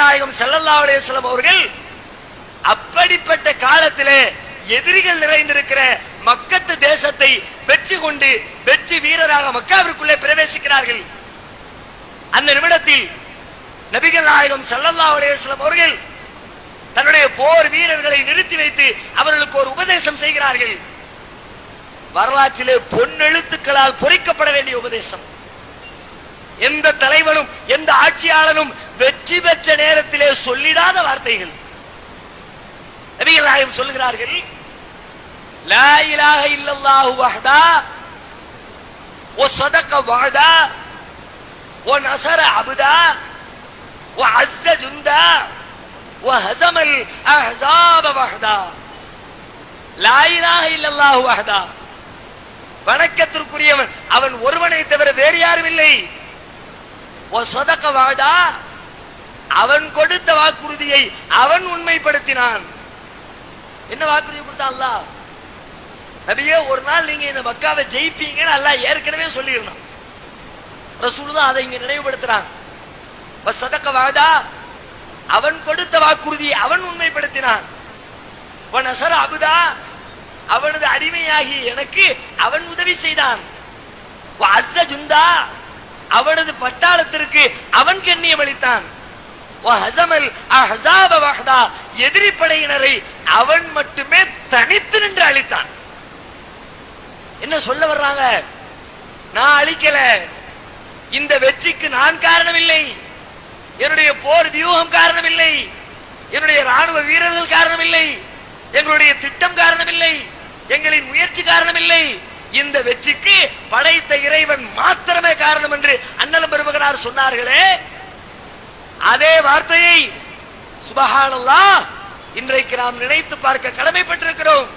நாயகம் ஸல்லல்லாஹு அலைஹி வஸல்லம் அவர்கள் அப்படிப்பட்ட காலத்திலே எதிரிகள் நிறைந்திருக்கிற மக்கத்து தேசத்தை வெற்றி கொண்டு வெற்றி வீரராக மக்காவிற்குள்ளே பிரவேசிக்கிறார்கள். அந்த நிமிடத்தில் நபிகள் நாயகம் ஸல்லல்லாஹு அலைஹி வஸல்லம் அவர்கள் தன்னுடைய போர் வீரர்களை நிறுத்தி வைத்து அவர்களுக்கு ஒரு உபதேசம் செய்கிறார்கள். வரலாற்றிலே பொன்னெழுத்துக்களால் பொறிக்கப்பட வேண்டிய உபதேசம். எந்த தலைவனும் எந்த ஆட்சியாளனும் வெற்றி பெற்ற நேரத்திலே சொல்லிடாத வார்த்தைகள். நபிகள் நாயகம் சொல்கிறார்கள், லா இலாஹ இல்லல்லாஹு வஹ்தா வ ஸதக வஅதா வ நஸர அப்தா வ அஸ்ஸ ஜுந்தா வ ஹஸமல் அஹ்ஸாப வஹ்தா. லா இலாஹ இல்லல்லாஹு வஹ்தா, வணக்கத்திற்குரியவன் அவன் ஒருவனை தவிர வேறு யாரும் இல்லை. வ ஸதக வஅதா, அவன் கொடுத்த வாக்குறுதியை அவன் உண்மைப்படுத்தினான். என்ன வாக்குறுதி கொடுத்தான் அல்லாஹ்? நபியே, ஒரு நாள் நீங்க இந்த மக்காவை ஜெயிப்பீங்கன்னு அல்லாஹ் ஏற்கனவே சொல்லியிருந்தான். ரசூலுல்லாஹ் அதை இங்க நினைவுபடுத்துறான். வஸதக வஅதா, அவன் கொடுத்த வாக்குறுதியை அவன் உண்மைப்படுத்தினான். வநஸர அப்தா, அவனது அடிமையாகி எனக்கு அவன் உதவி செய்தான். வஅஸ்ஸ ஜுந்தா, அவனது பட்டாளத்திற்கு அவன் கண்ணியம் அளித்தான். வஹஸமல் அஹ்ஸாப வஹ்தா, எதிரி படையினரை அவன் மட்டுமே தனித்து நின்று அழித்தான். என்ன சொல்ல வர்றாங்க? நான் அழிக்கல, இந்த வெற்றிக்கு நான் காரணம் இல்லை, என்னுடைய போர் வியூகம் காரணம் இல்லை, என்னுடைய ராணுவ வீரர்கள் காரணம் இல்லை, எங்களுடைய திட்டம் காரணம் இல்லை, எங்களின் முயற்சி காரணம் இல்லை, இந்த வெற்றிக்கு படைத்த இறைவன் மாத்திரமே காரணம் என்று அண்ணலம் பெருமகனார் சொன்னார்களே, அதே வார்த்தையை சுபஹானல்லாஹ் இன்றைக்கு நாம் நினைத்து பார்க்க கடமைப்பட்டிருக்கிறோம்.